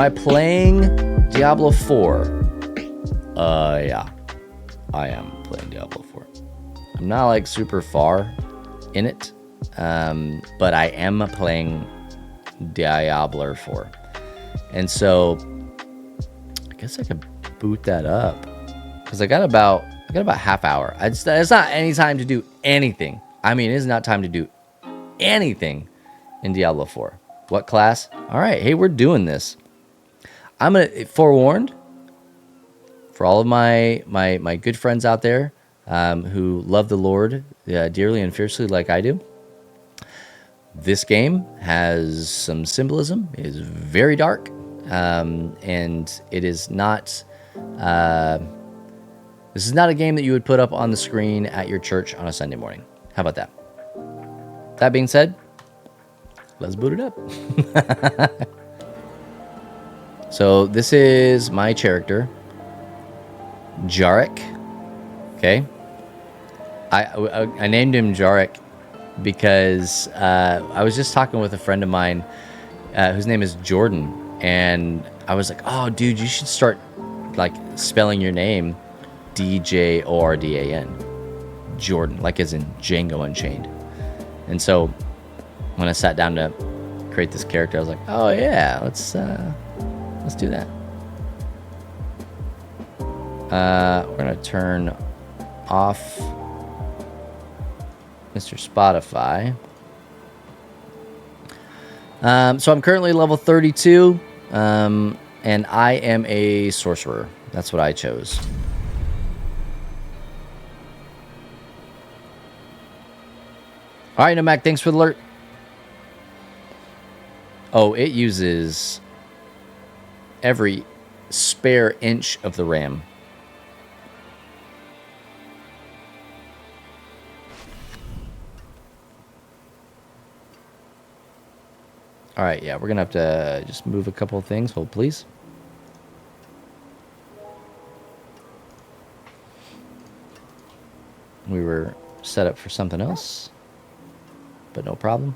I playing Diablo 4? Yeah. I am playing Diablo 4. I'm not like super far in it, but I am playing Diablo 4. And so I guess I could boot that up because I got about half hour. It's not any time to do anything. I mean, it's not time to do anything in Diablo 4. What class? All right, hey, we're doing this. I'm gonna forewarned for all of my good friends out there who love the Lord dearly and fiercely like I do. This game has some symbolism. It is very dark, and it is not. This is not a game that you would put up on the screen at your church on a Sunday morning. How about that? That being said, let's boot it up. So this is my character, Jarek. Okay, I named him Jarek because I was just talking with a friend of mine whose name is Jordan, and I was like, "Oh, dude, you should start like spelling your name DJORDAN, Jordan, like as in Django Unchained." And so when I sat down to create this character, I was like, "Oh yeah, let's do that." We're gonna turn off Mr. Spotify. So I'm currently level 32, and I am a sorcerer. That's what I chose. All right, Nomac, thanks for the alert. Oh, it uses every spare inch of the RAM. All right, yeah, we're going to have to just move a couple of things. Hold, please. We were set up for something else, but no problem.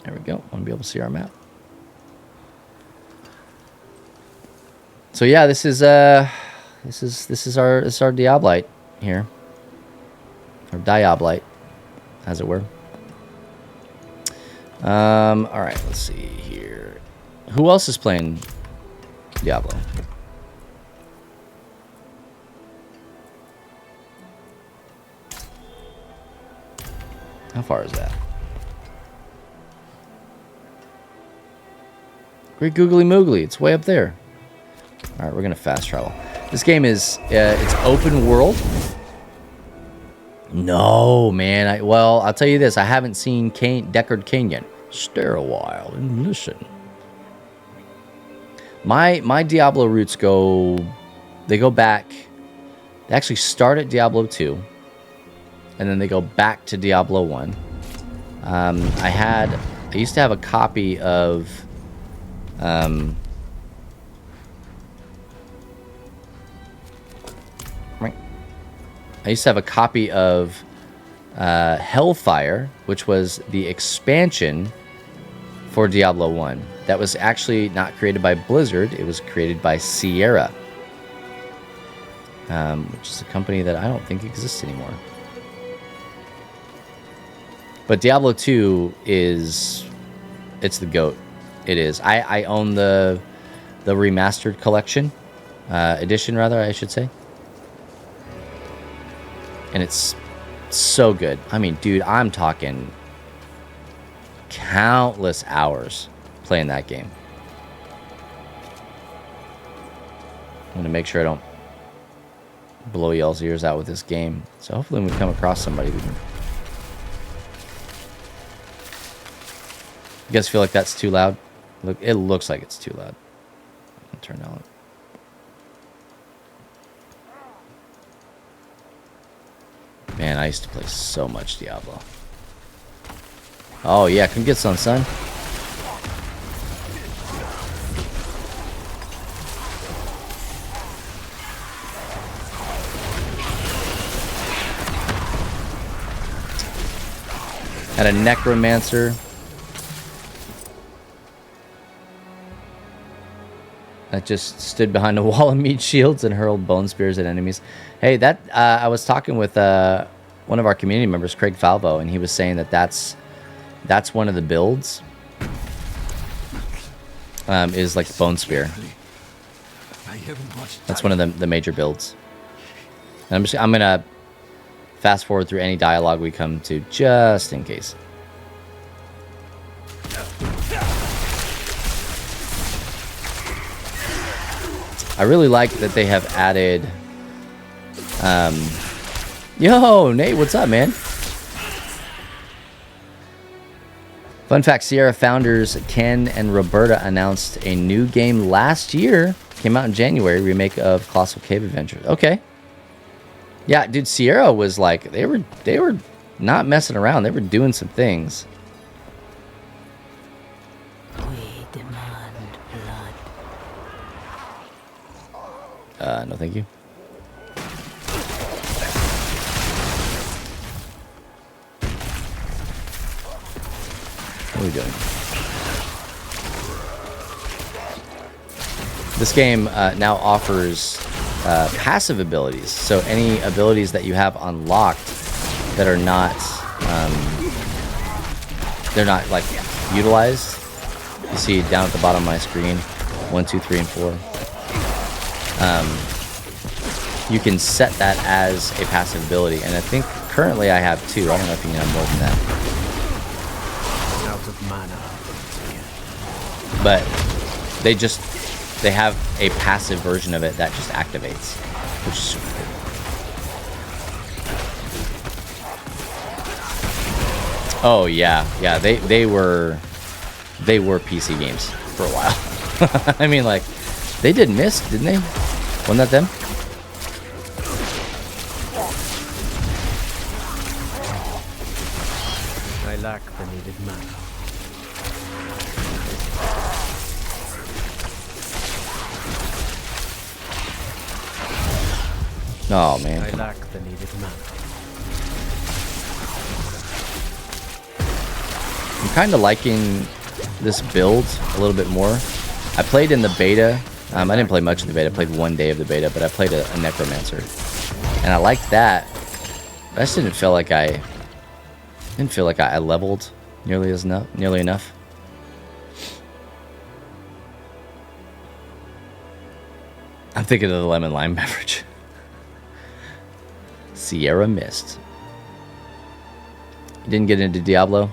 There we go. Want to be able to see our map. So yeah, this is our Diablite here. Or Diablite, as it were. All right, let's see here. Who else is playing Diablo? How far is that? Great googly moogly, it's way up there. All right, we're gonna fast travel. This game is it's open world. No, man. Well, I'll tell you this. I haven't seen Deckard Cain yet. Stare a while and listen. My Diablo roots go back. They actually start at Diablo 2, and then they go back to Diablo 1. I used to have a copy of Hellfire, which was the expansion for Diablo 1. That was actually not created by Blizzard. It was created by Sierra, which is a company that I don't think exists anymore. But Diablo 2 it's the GOAT. It is. I own the remastered collection, edition rather, I should say. And it's so good. I mean, dude, I'm talking countless hours playing that game. I'm going to make sure I don't blow y'all's ears out with this game. So hopefully when we come across somebody, we can... You guys feel like that's too loud? Look, it looks like it's too loud. I'll turn down. Man, I used to play so much Diablo. Oh yeah, come get some, son. And a necromancer. That just stood behind a wall of meat shields and hurled bone spears at enemies. Hey, that I was talking with one of our community members, Craig Falvo, and he was saying that that's one of the builds. Is like the bone spear. That's one of the major builds. And I'm gonna fast forward through any dialogue we come to just in case. I really like that they have added. Yo, Nate, what's up, man? Fun fact, Sierra founders Ken and Roberta announced a new game last year. Came out in January, remake of Colossal Cave Adventures. Okay. Yeah, dude, Sierra was like, they were not messing around. They were doing some things. We demand blood. No thank you. What are we doing? This game now offers passive abilities. So any abilities that you have unlocked that are not, they're not like utilized. You see down at the bottom of my screen, 1, 2, 3, and 4. You can set that as a passive ability, and I think currently I have 2. I don't know if you can have more than that. Out of mana. But they have a passive version of it that just activates, which is super cool. Oh yeah, they were PC games for a while. I mean, like, they did Myst, didn't they? Wasn't that them? I lack the needed mana. Oh man. I lack the needed mana. I'm kind of liking this build a little bit more. I played in the beta. I didn't play much in the beta. I played 1 day of the beta, but I played a necromancer, and I liked that. I just didn't feel like I leveled nearly enough. I'm thinking of the lemon lime beverage. Sierra Mist. You didn't get into Diablo?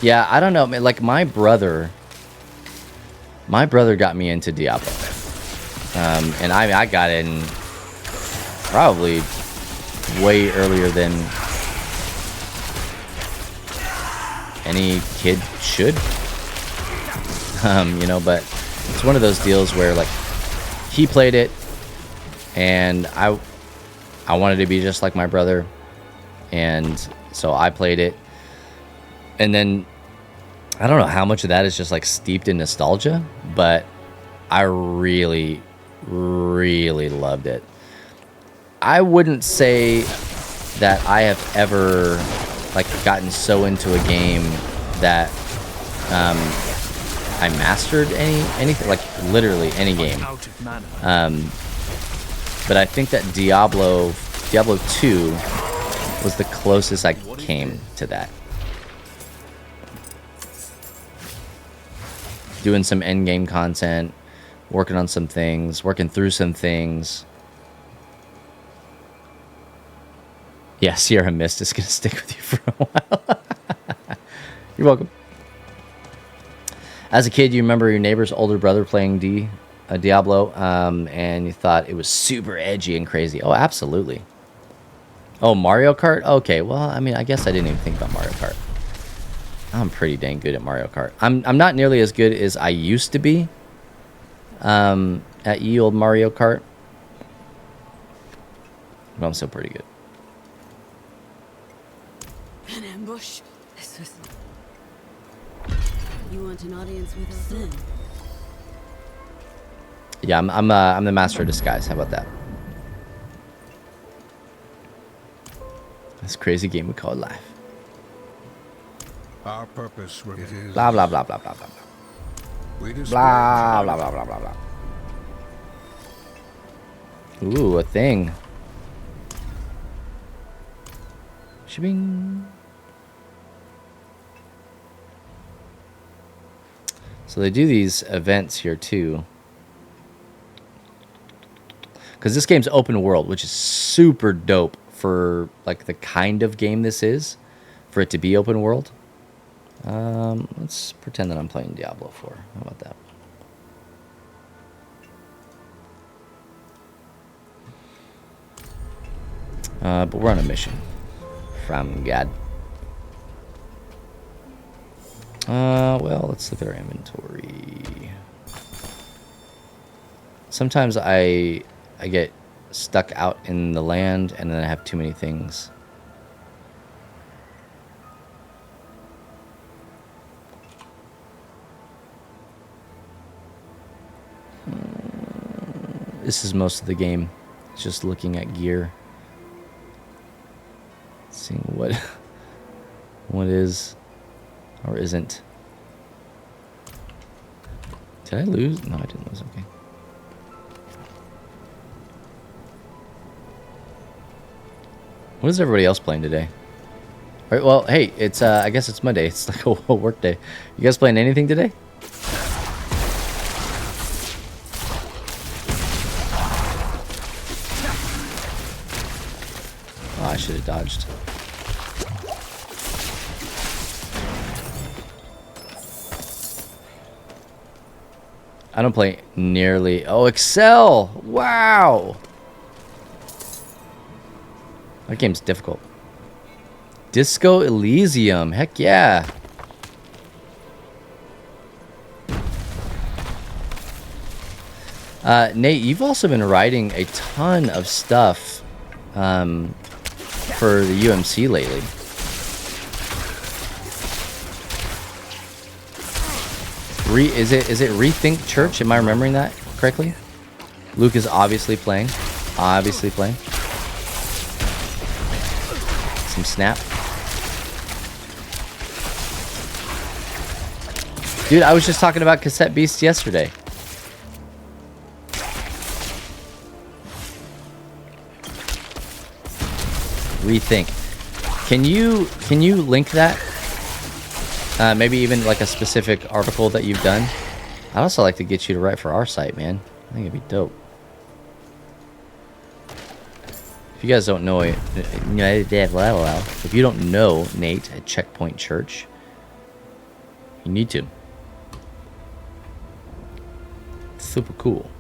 Yeah, I don't know, man. Like, my brother got me into Diablo. And I got in probably way earlier than any kid should. You know, but it's one of those deals where, like, he played it, and I wanted to be just like my brother, and so I played it. And then I don't know how much of that is just like steeped in nostalgia, but I really, really loved it. I wouldn't say that I have ever like gotten so into a game that I mastered anything, like literally any game. But I think that Diablo 2 was the closest I came to that. Doing some end game content, working on some things, working through some things. Yeah, Sierra Mist is gonna stick with you for a while. You're welcome. As a kid, you remember your neighbor's older brother playing Diablo, and you thought it was super edgy and crazy. Oh, absolutely. Oh, Mario Kart? Okay, well, I mean, I guess I didn't even think about Mario Kart. I'm pretty dang good at Mario Kart. I'm not nearly as good as I used to be at ye old Mario Kart. But I'm still pretty good. An ambush. This was... You want an audience with us then? Yeah, I'm the master of disguise. How about that? This crazy game we call life. Our purpose remains. Blah blah blah blah blah blah blah. We display Blah blah blah blah blah blah. Ooh, a thing. Shibing. So they do these events here too. Because this game's open world, which is super dope for like the kind of game this is, for it to be open world. Let's pretend that I'm playing Diablo 4. How about that? But we're on a mission from God. Well, let's look at our inventory. Sometimes I get stuck out in the land and then I have too many things. This is most of the game. It's just looking at gear. Seeing what is or isn't. Did I lose? No, I didn't lose. Okay. What is everybody else playing today? All right, well, hey, it's I guess it's Monday. It's like a work day. You guys playing anything today? Oh, I should have dodged. I don't play nearly... Oh, Excel! Wow! That game's difficult. Disco Elysium. Heck yeah. Nate, you've also been writing a ton of stuff for the UMC lately. Is it Rethink Church? Am I remembering that correctly? Luke is obviously playing. Obviously playing. Some snap. Dude, I was just talking about Cassette Beast yesterday. Rethink. Can you link that? Maybe even like a specific article that you've done. I'd also like to get you to write for our site, man. I think it'd be dope. If you guys don't know it, if you don't know Nate at Checkpoint Church, you need to. It's super cool.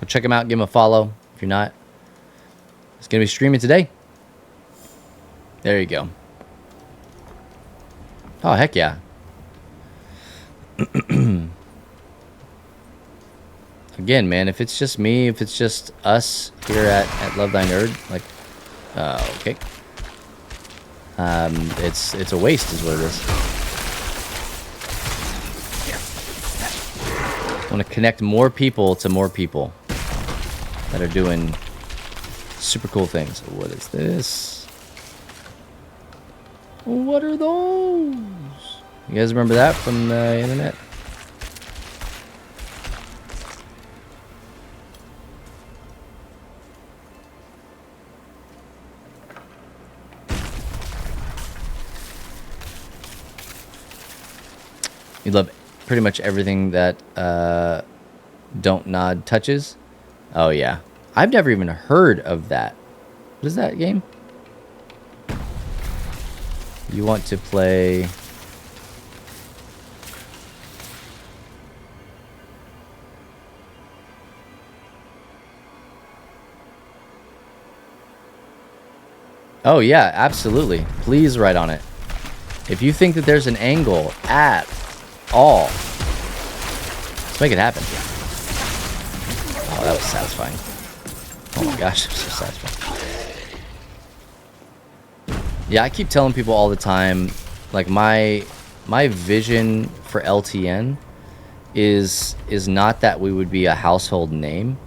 Go check him out. Give him a follow. If you're not, it's going to be streaming today. There you go. Oh, heck yeah. Again, man, if it's just me, if it's just us here at Love Thy Nerd, like, okay. It's a waste is what it is. I want to connect more people to more people that are doing super cool things. What is this? What are those? You guys remember that from the internet? You love pretty much everything that Don't Nod touches. Oh yeah, I've never even heard of that. What is that game? You want to play? Oh yeah, absolutely. Please write on it. If you think that there's an angle at all, let's make it happen. Oh, that was satisfying. Oh my gosh, it was so satisfying. Yeah, I keep telling people all the time, like my vision for LTN is not that we would be a household name.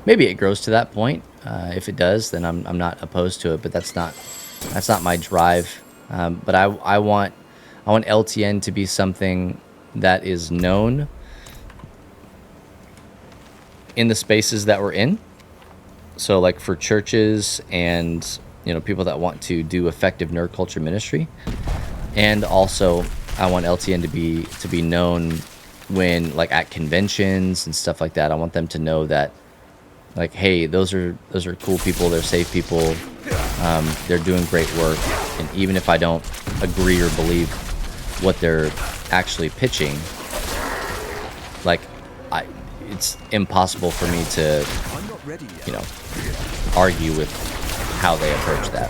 Maybe it grows to that point. If it does, then I'm not opposed to it. But that's not my drive. But I want LTN to be something that is known in the spaces that we're in. So like for churches and, you know, people that want to do effective nerd culture ministry. And also I want LTN to be known when like at conventions and stuff like that. I want them to know that like, hey, those are cool people, they're safe people. They're doing great work. And even if I don't agree or believe what they're actually pitching, like it's impossible for me to, you know, argue with how they approach that.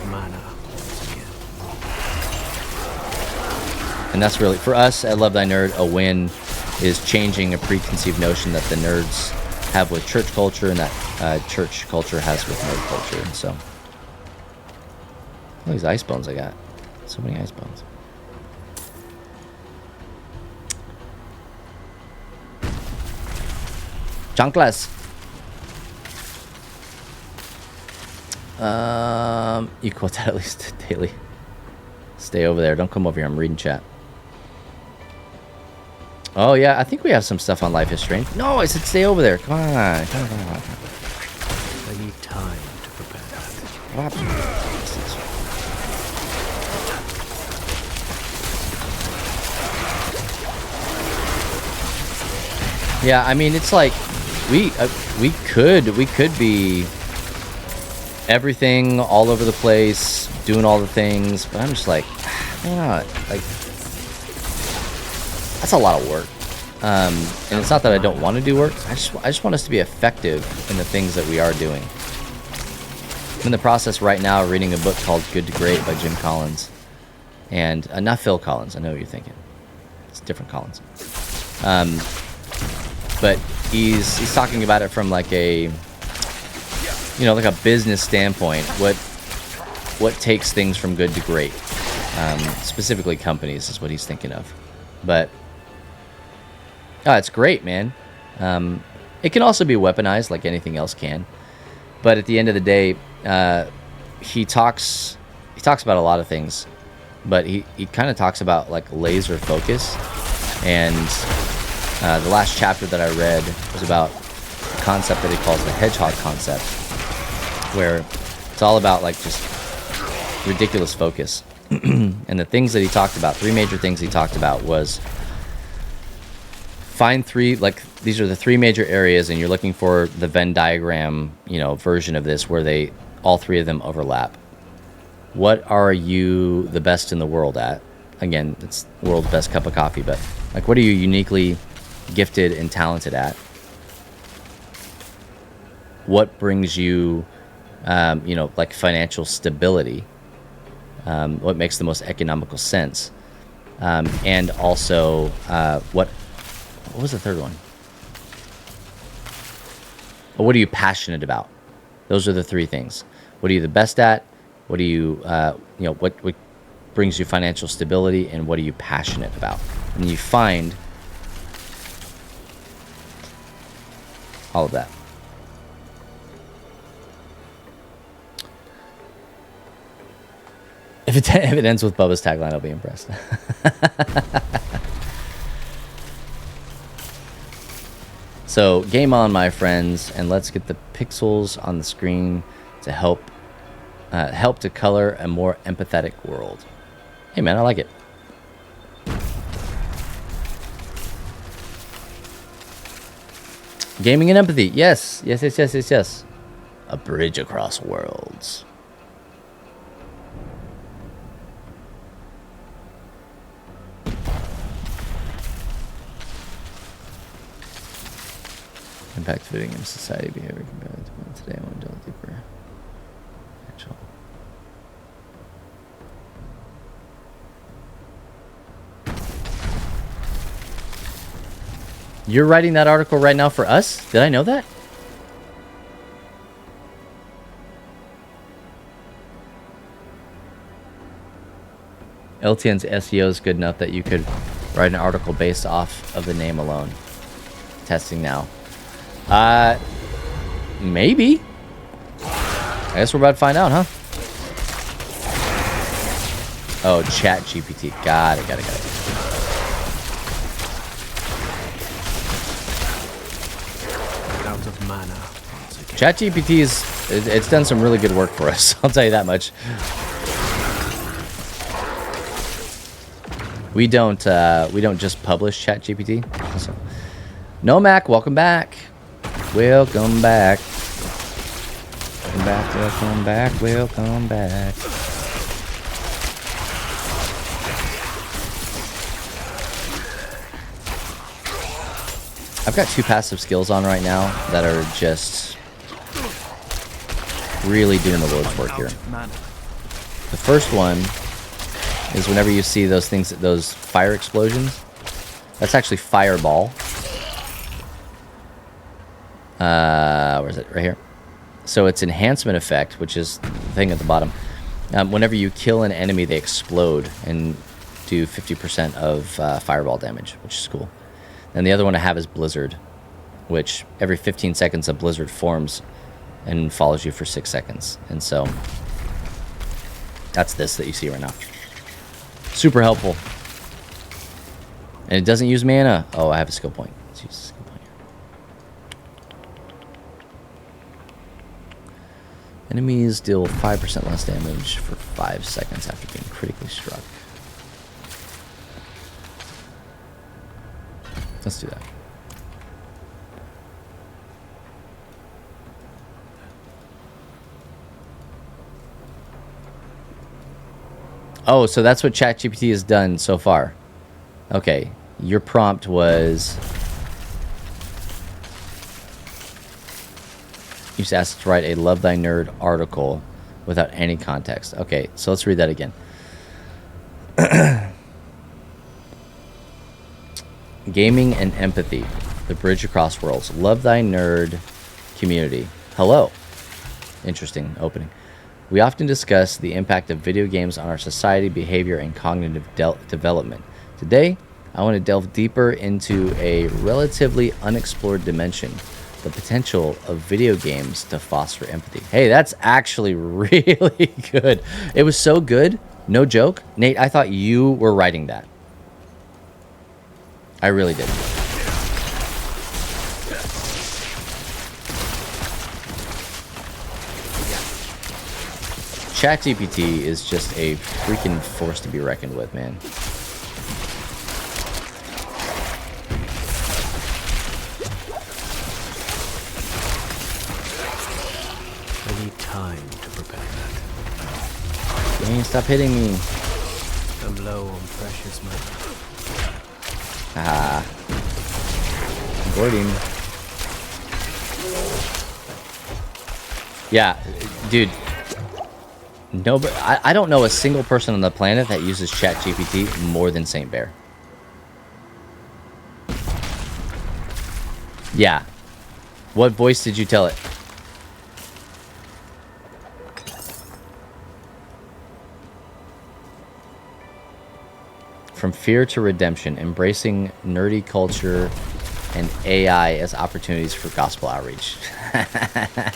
And that's really, for us at Love Thy Nerd, a win is changing a preconceived notion that the nerds have with church culture and that church culture has with nerd culture. And so, all these ice bones I got. So many ice bones. Chunkless. You quote that at least daily. Stay over there. Don't come over here. I'm reading chat. Oh, yeah. I think we have some stuff on Life is Strange. No, I said stay over there. Come on. Come on. I need time to prepare. What happened? Yeah, I mean, it's like we could be everything all over the place, doing all the things, but I'm just like, like that's a lot of work. And it's not that I don't want to do work. I just want us to be effective in the things that we are doing. I'm in the process right now of reading a book called Good to Great by Jim Collins, and not Phil Collins. I know what you're thinking. It's different Collins. But he's talking about it from like a, you know, like a business standpoint. What takes things from good to great? Specifically companies is what he's thinking of. But it's great, man. It can also be weaponized like anything else can. But at the end of the day, he talks about a lot of things. But he kind of talks about like laser focus. And the last chapter that I read was about a concept that he calls the hedgehog concept, where it's all about like just ridiculous focus. And the things that he talked about, 3 major things he talked about was find 3, like these are the 3 major areas, and you're looking for the Venn diagram, you know, version of this where all 3 of them overlap. What are you the best in the world at? Again, it's the world's best cup of coffee, but like, what are you uniquely gifted and talented at? What brings you, you know, like financial stability? What makes the most economical sense? And also, what was the third one? What are you passionate about? Those are the 3 things. What are you the best at? What do you, you know, what brings you financial stability, and what are you passionate about? And you find all of that. If it ends with Bubba's tagline, I'll be impressed. So, game on, my friends, and let's get the pixels on the screen to help to color a more empathetic world. Hey, man, I like it. Gaming and empathy. Yes. A bridge across worlds. Impact fitting in society behavior compared to today. I want to delve deeper. You're writing that article right now for us? Did I know that? LTN's SEO is good enough that you could Write an article based off of the name alone. Testing now. Maybe. I guess we're about to find out, huh? Oh, Chat GPT. Got it. Out of mana. once again. Chat GPT it's done some really good work for us. I'll tell you that much. We don't just publish Chat GPT. So. No Mac, welcome back. Welcome back. Welcome back. I've got 2 passive skills on right now that are just really doing the Lord's work here. The first one is whenever you see those things, those fire explosions. That's actually fireball. Where is it? Right here. So it's enhancement effect, which is the thing at the bottom. Whenever you kill an enemy, they explode and do 50% of fireball damage, which is cool. And the other one I have is Blizzard, which every 15 seconds a blizzard forms and follows you for 6 seconds. And so that's this that you see right now. Super helpful. And it doesn't use mana. Oh, I have a skill point. Let's use a skill point here. Enemies deal 5% less damage for 5 seconds after being critically struck. Let's do that. Oh, so that's what ChatGPT has done so far. Okay, your prompt was... You just asked to write a Love Thy Nerd article without any context. Okay, so let's read that again. Gaming and empathy. The bridge across worlds. Love Thy Nerd community. Hello. Interesting opening. We often discuss the impact of video games on our society, behavior, and cognitive development. Today, I want to delve deeper into a relatively unexplored dimension, the potential of video games to foster empathy. Hey, that's actually really good. It was so good, no joke. Nate, I thought you were writing that. I really did. ChatGPT is just a freaking force to be reckoned with, man. I need time to prepare that. Dang, stop hitting me. I'm low on precious mana. Ah. Board him. Yeah, dude. No, but I don't know a single person on the planet that uses ChatGPT more than Saint Bear. Yeah. What voice did you tell it? From fear to redemption, embracing nerdy culture and AI as opportunities for gospel outreach.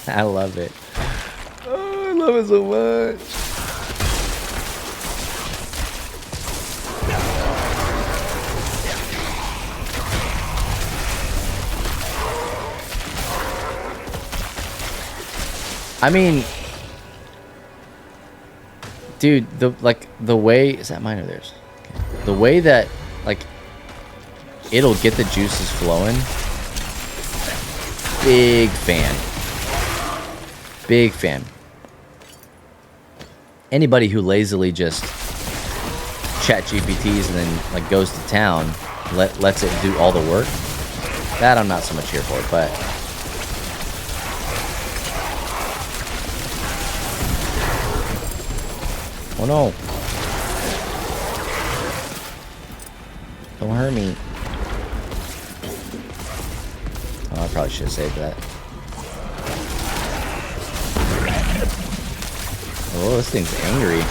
I love it. Oh, I love it so much. I mean, dude, the way, is that mine or theirs? Okay. The way that, like, it'll get the juices flowing. Big fan. Big fan. Anybody who lazily just chat GPTs and then like goes to town, lets it do all the work, that I'm not so much here for, but oh no. Don't hurt me. Oh, I probably should have saved that. Oh, this thing's angry.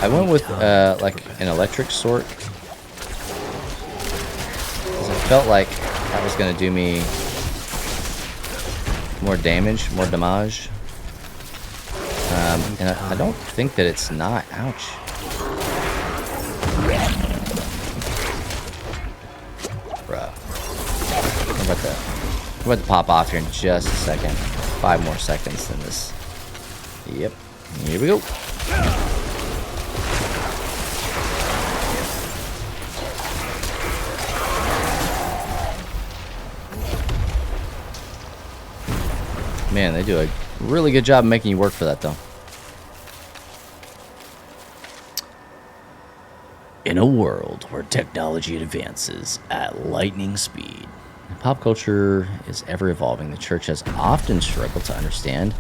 I went with like an electric sword. Because I felt like that was going to do me more damage, more damage. And I don't think that it's not. Ouch. Bruh. I'm about to pop off here in just a second. 5 more seconds than this. Yep. Here we go. Man, they do a really good job making you work for that, though. In a world where technology advances at lightning speed, pop culture is ever evolving. The church has often struggled to understand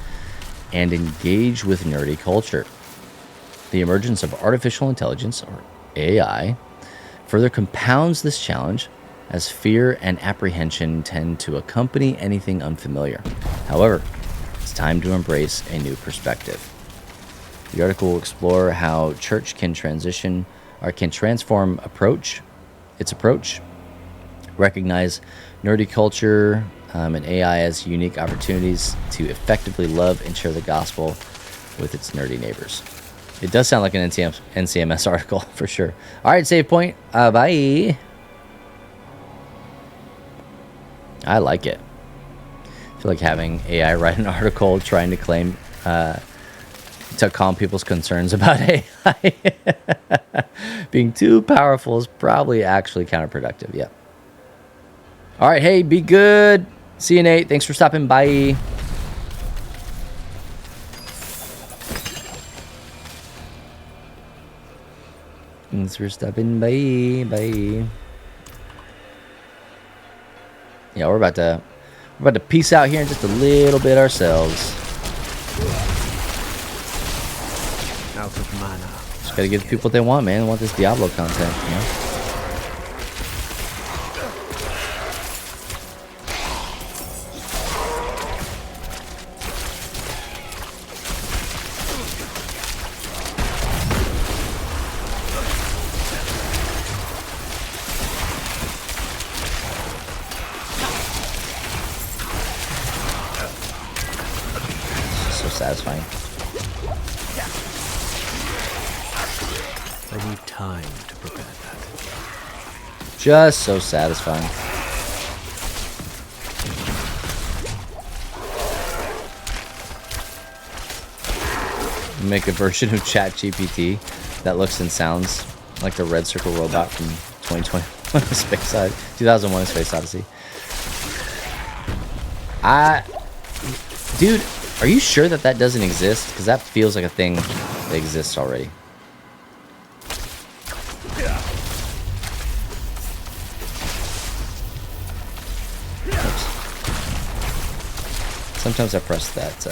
and engage with nerdy culture. The emergence of artificial intelligence, or AI, further compounds this challenge, as fear and apprehension tend to accompany anything unfamiliar. However, it's time to embrace a new perspective. The article will explore how church can transform its approach, recognize nerdy culture and AI as unique opportunities to effectively love and share the gospel with its nerdy neighbors. It does sound like an NCMS article for sure. All right, save point. Bye. I like it. I feel like having AI write an article trying to claim to calm people's concerns about AI being too powerful is probably actually counterproductive. Yeah. All right. Hey, be good. See you, Nate. Thanks for stopping by. Thanks for stopping by. Bye. Yeah, we're about to peace out here in just a little bit ourselves. Out of mana. Just gotta give people what they want, man. They want this Diablo content, you know? So satisfying. I need time to prepare that. Just so satisfying. Make a version of ChatGPT that looks and sounds like the Red Circle robot from 2021 Space Odyssey. 2001 Space Odyssey. Dude, are you sure that doesn't exist? Because that feels like a thing that exists already. Oops. Sometimes I press that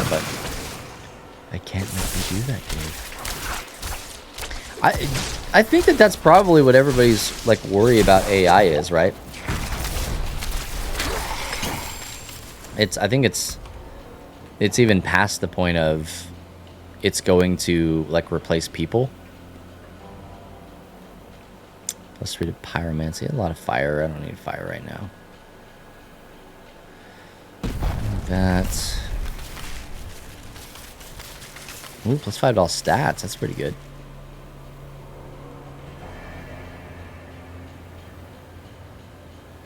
button. I can't make you do that, Dave. I think that's probably what everybody's like worry about AI is, right? I think it's even past the point of it's going to like replace people. Plus 3 to pyromancy. A lot of fire. I don't need fire right now. That. Ooh, plus 5 to all stats. That's pretty good.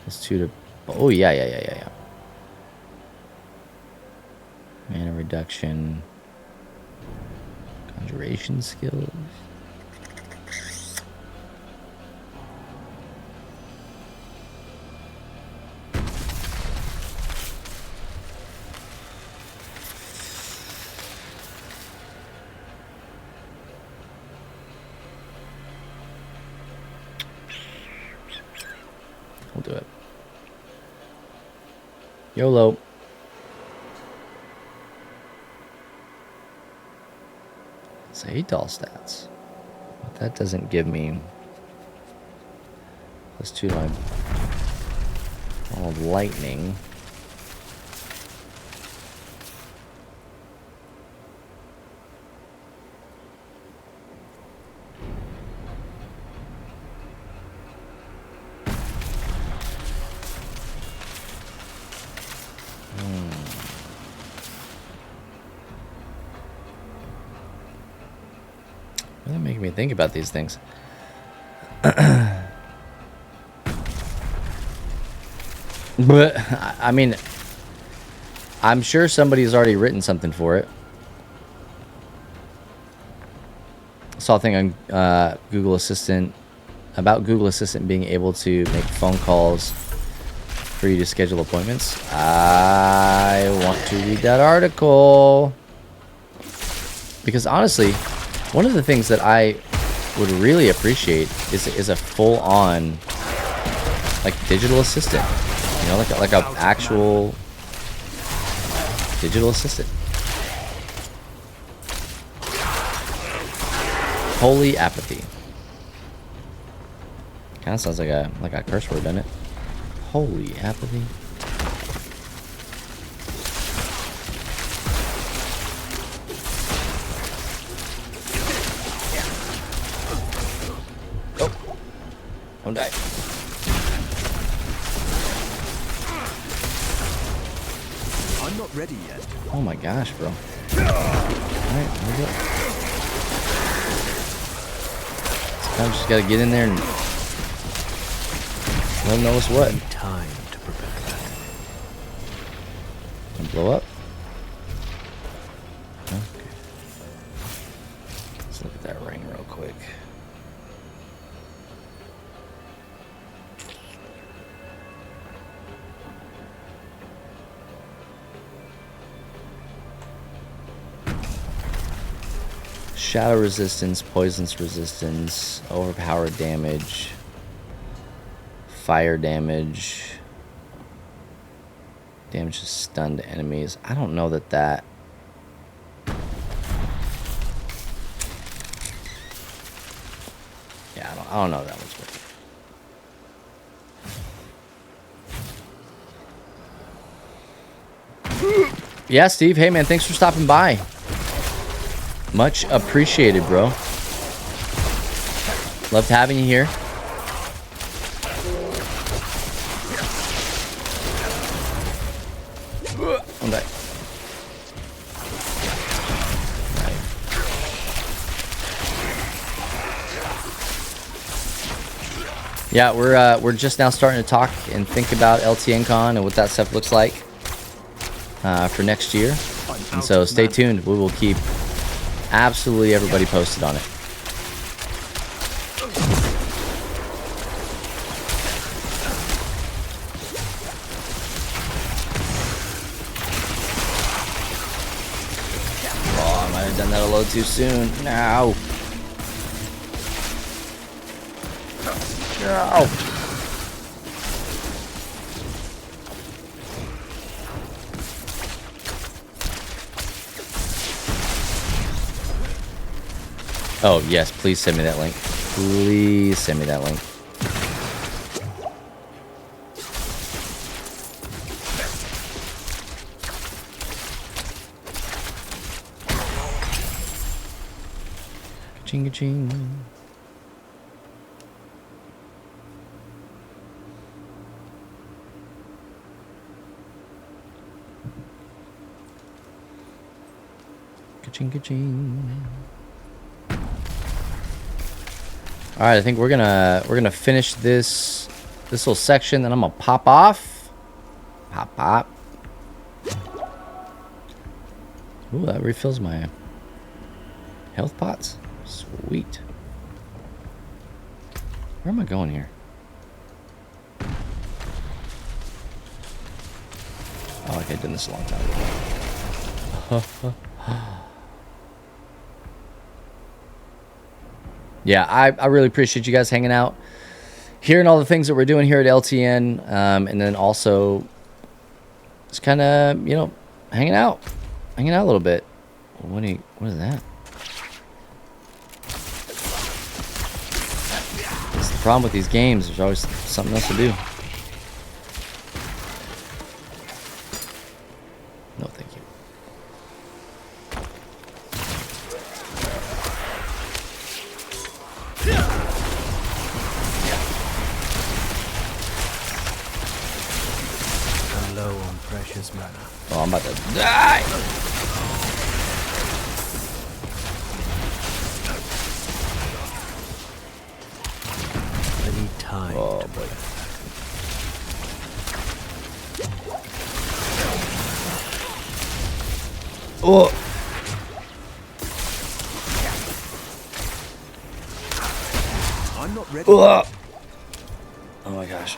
Plus 2 to. Oh yeah. Mana reduction. Conjuration skills. We'll do it. YOLO. It's 8 doll stats. But that doesn't give me plus 2 to my all lightning. Really making me think about these things. But I mean, I'm sure somebody's already written something for it. I saw a thing on Google Assistant about Google Assistant being able to make phone calls for you to schedule appointments. I want to read that article because honestly, one of the things that I would really appreciate is a full-on like digital assistant. You know, like a actual digital assistant. Holy apathy. Kind of sounds like a curse word, doesn't it? Holy apathy. Oh, don't die. I'm not ready yet. Oh my gosh, bro. Alright, there we go. I just gotta get in there and let them know what's what. Time to prepare. And blow up. Okay. Let's look at that ring real quick. Shadow resistance, poisons resistance, overpowered damage, fire damage, damage to stunned enemies. I don't know that. Yeah, I don't know that one's working. Yeah, Steve. Hey, man. Thanks for stopping by. Much appreciated, bro. Loved having you here. I'm back. Yeah, we're just now starting to talk and think about LTNCon and what that stuff looks like for next year. And so stay tuned. We will keep absolutely everybody posted on it. Oh, I might have done that a little too soon. No. No. Oh, yes, please send me that link. Please send me that link. Ka-ching, ka-ching. Ka-ching, ka-ching. All right, I think we're gonna finish this little section, then I'm gonna pop off. Pop. Ooh, that refills my health pots. Sweet. Where am I going here? Oh, okay, I did this a long time ago. Yeah, I really appreciate you guys hanging out, hearing all the things that we're doing here at LTN, and then also just kind of, you know, hanging out a little bit. What is that? That's the problem with these games. There's always something else to do. No, thank you. I'm low on precious mana. Oh, I'm about to die. Oh. I'm not ready. Oh my gosh.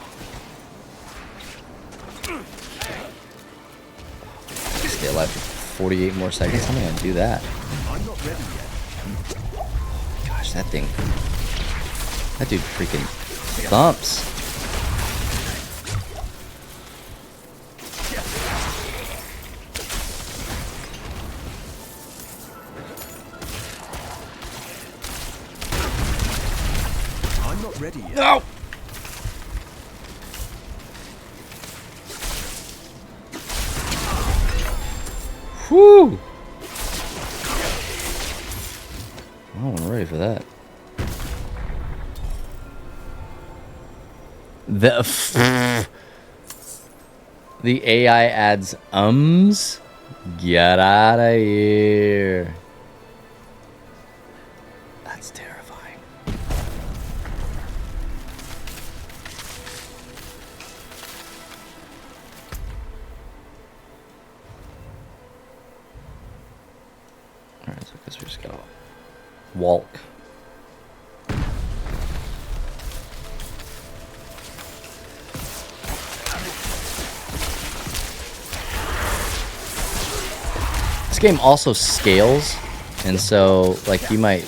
Stay alive for 48 more seconds. How am I gonna do that? I'm not ready yet. Gosh, that thing. That dude freaking thumps. I'm not ready yet. No! Whew! I wasn't ready for that. The AI adds ums? Get out of here. That's terrifying. Alright, so I guess we just gotta walk. This game also scales, and so like you're like,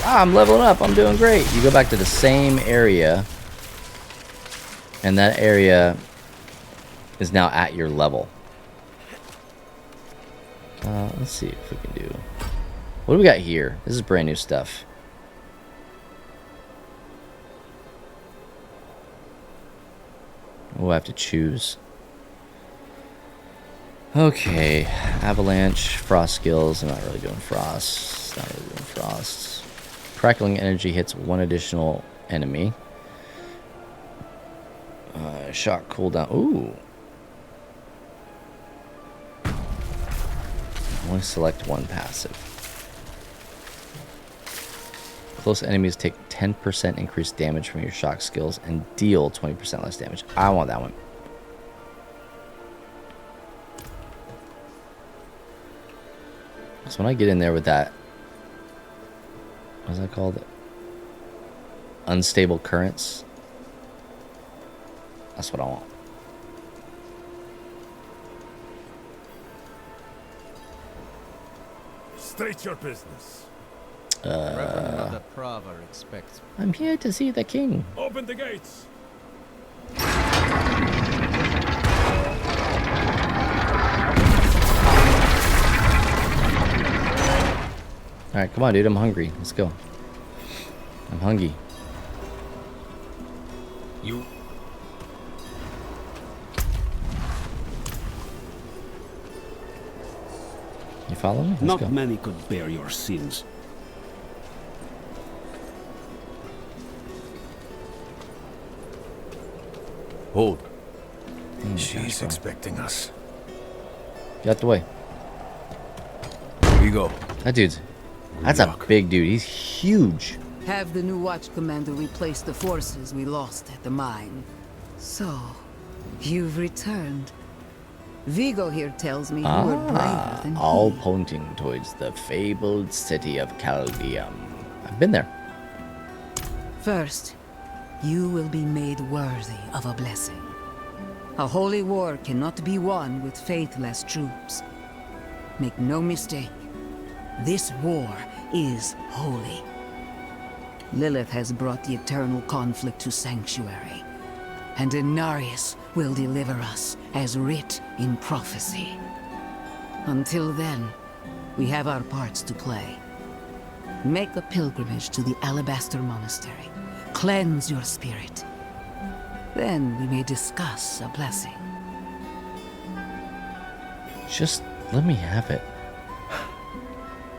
I'm leveling up, I'm doing great. You go back to the same area, and that area is now at your level. Let's see if we can do. What do we got here? This is brand new stuff. We'll have to choose. Okay, avalanche, frost skills. I'm not really doing frost. Not really doing frost. Crackling energy hits one additional enemy. Shock cooldown. Ooh. Only select one passive. Close enemies take 10% increased damage from your shock skills and deal 20% less damage. I want that one. So when I get in there with that, what's that called? Unstable currents. That's what I want. State your business. Reverend Mother Prava expects. I'm here to see the king. Open the gates. Alright, come on, dude. I'm hungry. Let's go. I'm hungry. You You follow me? Let's Not go. many could bear your sins. Hold. She's expecting us. Get out the way. Here you go. That dude's... That's a big dude. He's huge. Have the new watch commander replace the forces we lost at the mine. So, you've returned. Vigo here tells me you were braver than All he. pointing towards the fabled city of Caldeum. I've been there. First, you will be made worthy of a blessing. A holy war cannot be won with faithless troops. Make no mistake, this war is holy. Lilith has brought the eternal conflict to Sanctuary, and Inarius will deliver us as writ in prophecy. Until then, we have our parts to play. Make a pilgrimage to the Alabaster Monastery. Cleanse your spirit. Then we may discuss a blessing. Just let me have it.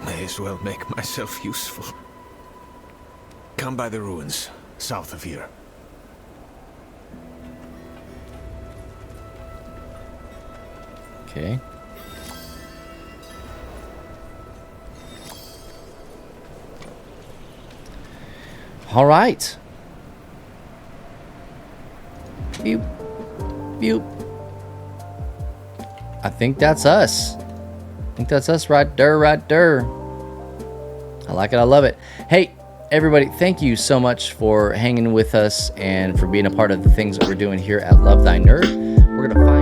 May as well make myself useful. Come by the ruins, south of here. Okay. All right. Beep. Beep. I think that's us. think that's us right there, right there. I like it. I love it. Hey, everybody, thank you so much for hanging with us and for being a part of the things that we're doing here at Love Thy Nerd. We're going to find